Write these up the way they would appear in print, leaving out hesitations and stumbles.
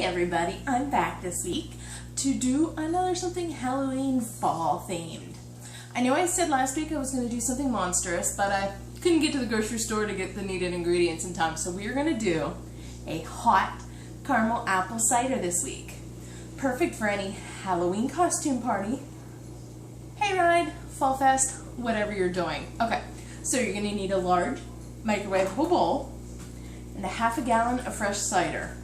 everybody, I'm back this week to do another something Halloween fall themed. I know I said last week I was going to do something monstrous, but I couldn't get to the grocery store to get the needed ingredients in time, so we are going to do a hot caramel apple cider this week. Perfect for any Halloween costume party, hayride, fall fest, whatever you're doing. Okay, so you're going to need a large microwavable bowl and a half a gallon of fresh cider.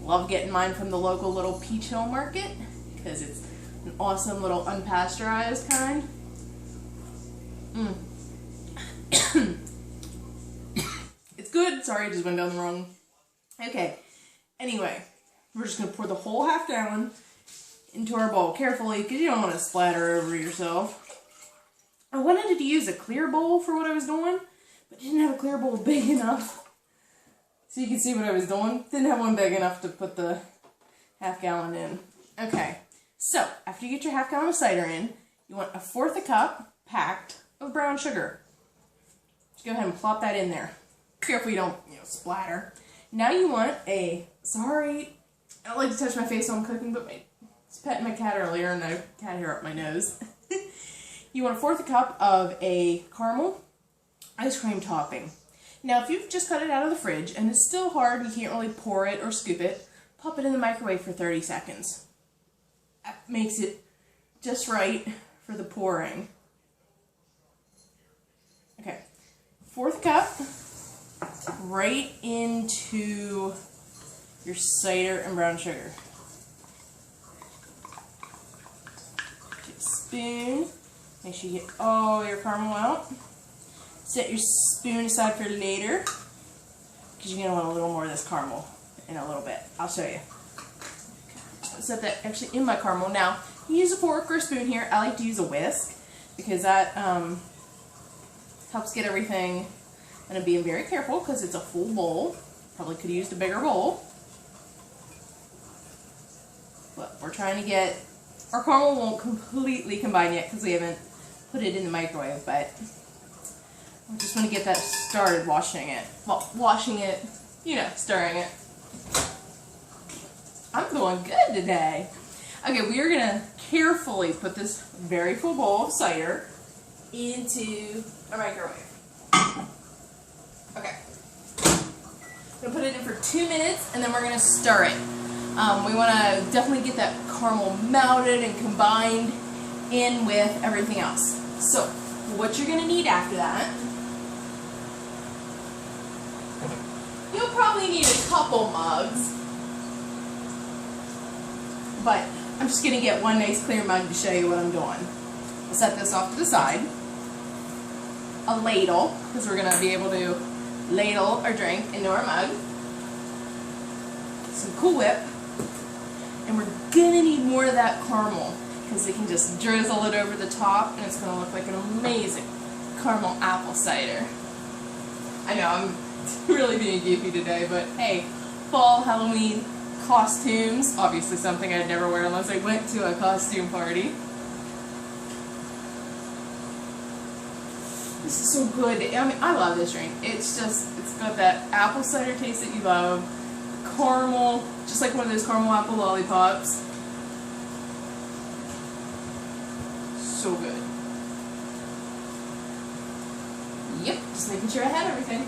Love getting mine from the local little Peach Hill Market because it's an awesome little unpasteurized kind. It's good. Sorry, I just went down the wrong. Okay, anyway, we're just going to pour the whole half gallon into our bowl carefully because you don't want to splatter over yourself. I wanted to use a clear bowl for what I was doing, but didn't have a clear bowl big enough. So you can see what I was doing. Didn't have one big enough to put the half gallon in. Okay, so after you get your half gallon of cider in, you want 1/4 cup packed of brown sugar. Just go ahead and plop that in there. Careful you don't, splatter. Now you want sorry, I don't like to touch my face while I'm cooking, but I was petting my cat earlier and I cat hair up my nose. You want 1/4 cup of a caramel ice cream topping. Now, if you've just cut it out of the fridge and it's still hard, you can't really pour it or scoop it, pop it in the microwave for 30 seconds. That makes it just right for the pouring. Okay, 1/4 cup right into your cider and brown sugar. Take a spoon, make sure you get all your caramel out. Set your spoon aside for later, because you're going to want a little more of this caramel in a little bit. I'll show you. I'll set that actually in my caramel. Now, you use a fork or a spoon here. I like to use a whisk, because that helps get everything, and I'm being very careful, because it's a full bowl. Probably could have used a bigger bowl. But we're trying to get, our caramel won't completely combine yet, because we haven't put it in the microwave, but I just want to get that started washing it. Well, washing it, stirring it. I'm going good today. Okay, we are going to carefully put this very full bowl of cider into our microwave. Okay. I'm going to put it in for 2 minutes and then we're going to stir it. We want to definitely get that caramel melted and combined in with everything else. So, what you're going to need after that, you'll probably need a couple mugs, but I'm just going to get one nice clear mug to show you what I'm doing. I'll set this off to the side. A ladle, because we're going to be able to ladle our drink into our mug. Some Cool Whip. And we're going to need more of that caramel, because we can just drizzle it over the top, and it's going to look like an amazing caramel apple cider. I know, I'm really being goofy today, but hey, fall Halloween costumes, obviously something I'd never wear unless I went to a costume party. This is so good. I mean, I love this drink. It's got that apple cider taste that you love, caramel, just like one of those caramel apple lollipops. So good. Yep, just making sure I had everything.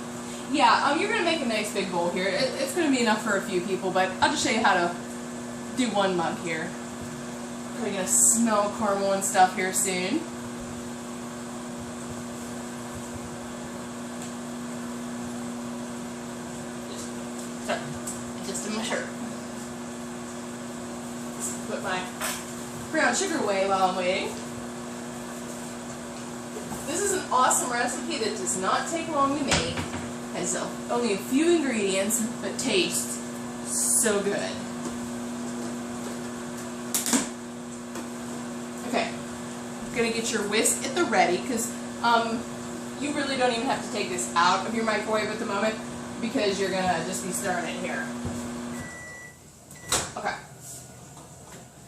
Yeah, you're going to make a nice big bowl here. It's going to be enough for a few people, but I'll just show you how to do one mug here. We're going to smell caramel and stuff here soon. Just in my shirt. Just put my brown sugar away while I'm waiting. This is an awesome recipe that does not take long to make. Has only a few ingredients, but tastes so good. Okay, you're gonna get your whisk at the ready, because you really don't even have to take this out of your microwave at the moment, because you're gonna just be stirring it here. Okay,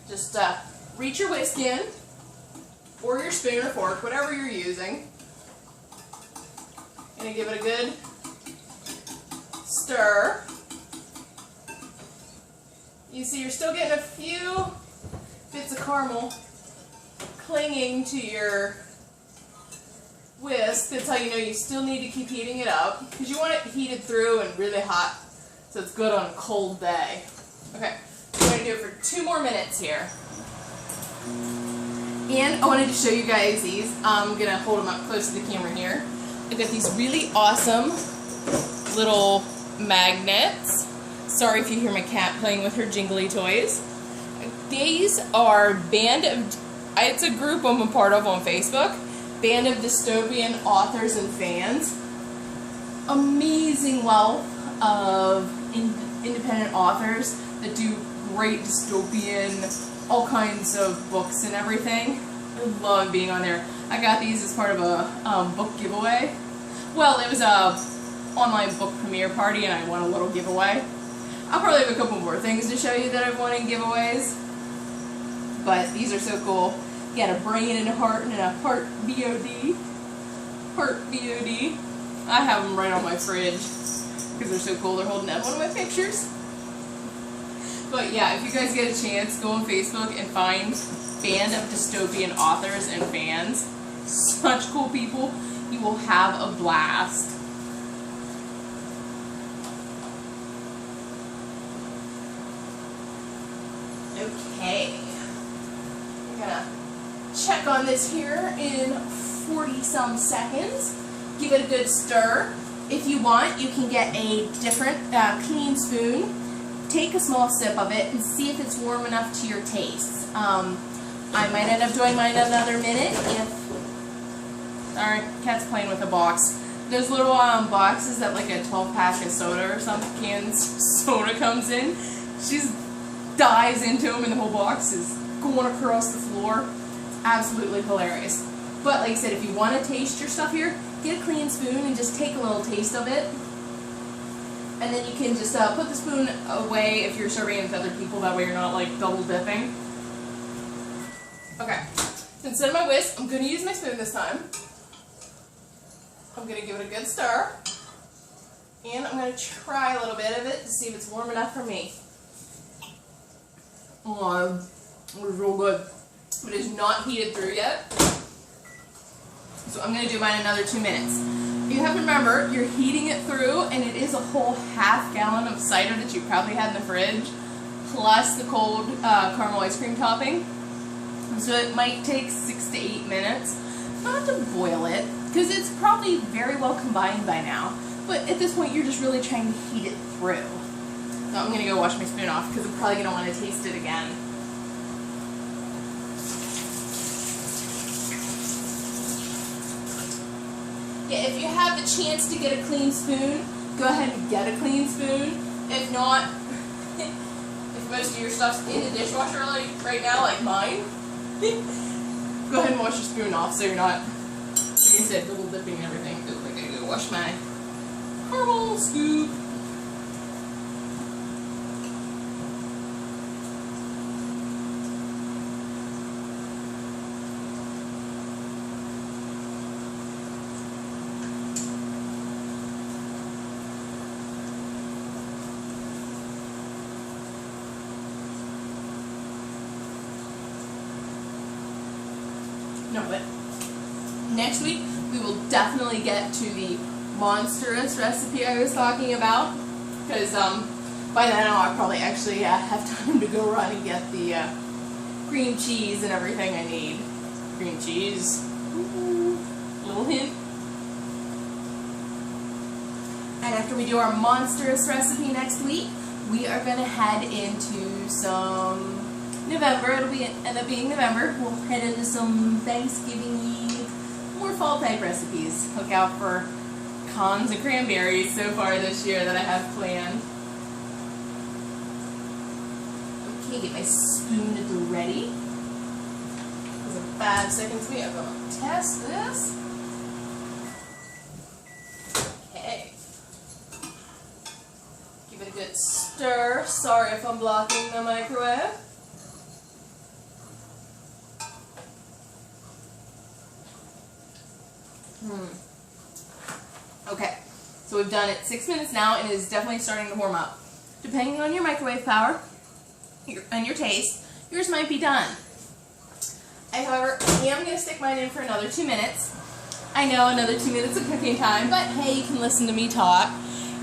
just reach your whisk in, or your spoon or fork, whatever you're using. Gonna give it a good stir. You see you're still getting a few bits of caramel clinging to your whisk. That's how you know you still need to keep heating it up, because you want it heated through and really hot so it's good on a cold day. Okay, I'm going to do it for 2 more minutes here. And I wanted to show you guys these. I'm going to hold them up close to the camera here. I've got these really awesome little magnets. Sorry if you hear my cat playing with her jingly toys. These are it's a group I'm a part of on Facebook. Band of Dystopian Authors and Fans. Amazing wealth of independent authors that do great dystopian, all kinds of books and everything. I love being on there. I got these as part of a book giveaway. Well, it was a online book premiere party and I won a little giveaway. I'll probably have a couple more things to show you that I've won in giveaways. But these are so cool. You got a brain and a heart and a heart BOD. Heart BOD. I have them right on my fridge because they're so cool. They're holding up one of my pictures. But yeah, if you guys get a chance, go on Facebook and find Band of Dystopian Authors and Fans. Such cool people. You will have a blast. Okay. We're gonna check on this here in 40-some seconds. Give it a good stir. If you want, you can get a different clean spoon. Take a small sip of it and see if it's warm enough to your tastes. I might end up doing mine another minute if... Sorry, cat's playing with a box. Those little boxes that like a 12-pack of soda or some cans soda comes in. She dives into them and the whole box is going across the floor. It's absolutely hilarious. But like I said, if you want to taste your stuff here, get a clean spoon and just take a little taste of it. And then you can just put the spoon away if you're serving it with other people. That way you're not like double dipping. Okay, so instead of my whisk, I'm going to use my spoon this time. I'm going to give it a good stir. And I'm going to try a little bit of it to see if it's warm enough for me. Oh, it was real good. But it's not heated through yet. So I'm going to do mine another 2 minutes. You have to remember, you're heating it through, and it is a whole half gallon of cider that you probably had in the fridge, plus the cold caramel ice cream topping. So it might take 6 to 8 minutes. Not to boil it, because it's probably very well combined by now. But at this point, you're just really trying to heat it through. So I'm going to go wash my spoon off, because I'm probably going to want to taste it again. Yeah, if you have the chance to get a clean spoon, go ahead and get a clean spoon. If not, if most of your stuff's in the dishwasher right now, like mine, go ahead and wash your spoon off so you're not, like I said, double dipping and everything. Ooh, I gotta go wash my caramel scoop. No, but next week we will definitely get to the monstrous recipe I was talking about, because by then I'll probably actually have time to go run and get the cream cheese and everything I need. Cream cheese. Ooh, little hint. And after we do our monstrous recipe next week, we are going to head into some November. It'll end up being November. We'll head into some Thanksgiving-y, more fall-type recipes. Look out for cons and cranberries so far this year that I have planned. Okay, get my spoon at the ready. There's a 5 seconds wait. I'm going to test this. Okay. Give it a good stir. Sorry if I'm blocking the microwave. Okay, so we've done it 6 minutes now, and it is definitely starting to warm up. Depending on your microwave power, and your taste, yours might be done. I, however, am going to stick mine in for another 2 minutes. I know, another 2 minutes of cooking time, but hey, you can listen to me talk.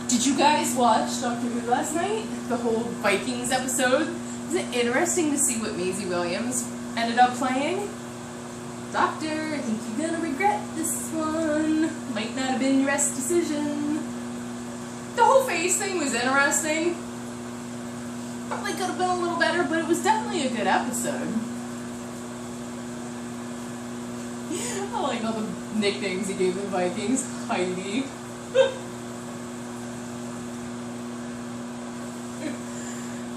Did you guys watch Doctor Who last night? The whole Vikings episode? Was it interesting to see what Maisie Williams ended up playing? Doctor, I think you're gonna regret this one. Might not have been your best decision. The whole face thing was interesting. Probably could have been a little better, but it was definitely a good episode. I like all the nicknames he gave the Vikings. Heidi.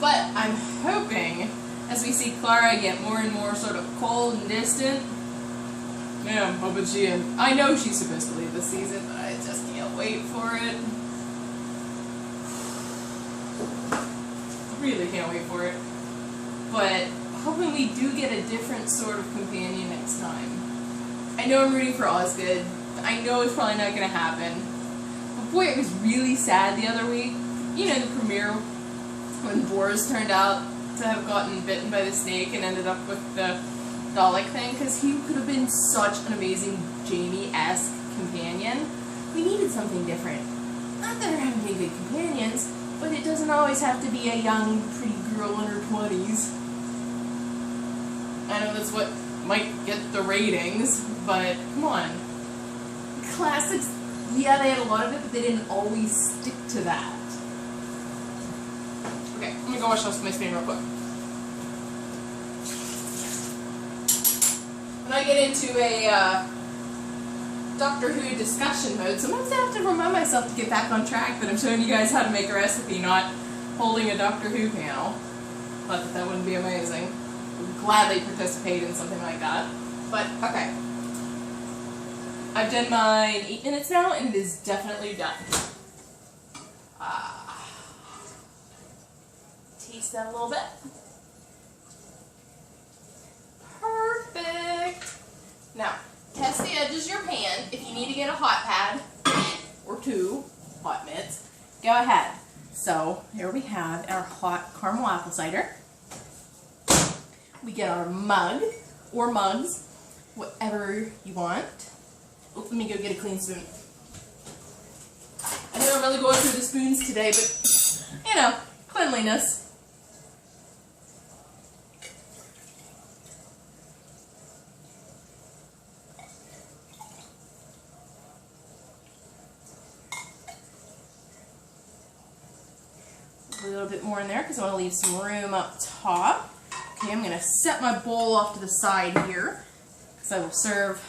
But I'm hoping, as we see Clara get more and more sort of cold and distant, yeah, I'm hoping she is. I know she's supposed to leave this season, but I just can't wait for it. Really can't wait for it. But hoping we do get a different sort of companion next time. I know I'm rooting for Osgood. I know it's probably not going to happen. But boy, it was really sad the other week. You know, the premiere, when Boris turned out to have gotten bitten by the snake and ended up with the Dalek thing, because he could have been such an amazing Jamie-esque companion. We needed something different. Not that there haven't been good companions, but it doesn't always have to be a young, pretty girl in her 20s. I know that's what might get the ratings, but come on. Classics, yeah, they had a lot of it, but they didn't always stick to that. Okay, I'm gonna go wash off my spoon real quick. When I get into a Doctor Who discussion mode, sometimes I have to remind myself to get back on track that I'm showing you guys how to make a recipe, not holding a Doctor Who panel. Not that wouldn't be amazing. I would gladly participate in something like that. But, okay. I've done mine 8 minutes now, and it is definitely done. Taste that a little bit. Perfect. Now, test the edges of your pan. If you need to get a hot pad, or 2 hot mitts, go ahead. So, here we have our hot caramel apple cider. We get our mug, or mugs, whatever you want. Oh, let me go get a clean spoon. I know I'm really going through the spoons today, but, you know, cleanliness. A little bit more in there because I want to leave some room up top. Okay, I'm going to set my bowl off to the side here because I will serve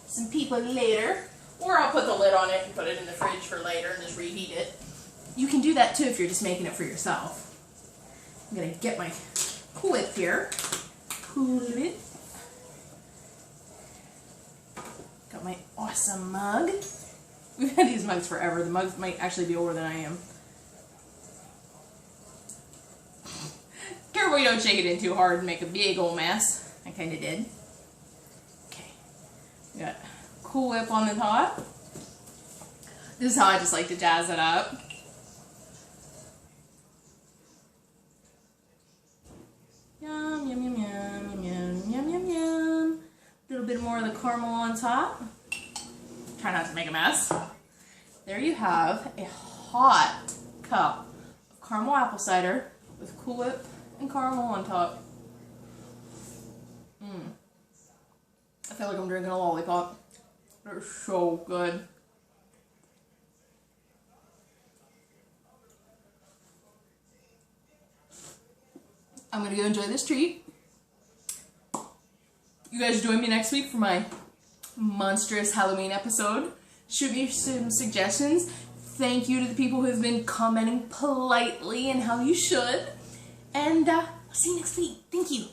some people later, or I'll put the lid on it and put it in the fridge for later and just reheat it. You can do that too if you're just making it for yourself. I'm going to get my Cool Whip here. Cool Whip. Got my awesome mug. We've had these mugs forever. The mugs might actually be older than I am. Careful you don't shake it in too hard and make a big old mess. I kind of did. Okay. We got Cool Whip on the top. This is how I just like to jazz it up. Yum, yum, yum, yum, yum, yum, yum, yum. A little bit more of the caramel on top. Try not to make a mess. There you have a hot cup of caramel apple cider with Cool Whip and caramel on top. I feel like I'm drinking a lollipop. They're so good. I'm gonna go enjoy this treat. You guys join me next week for my monstrous Halloween episode. Shoot me some suggestions. Thank you to the people who have been commenting politely and how you should. And I'll see you next week. Thank you.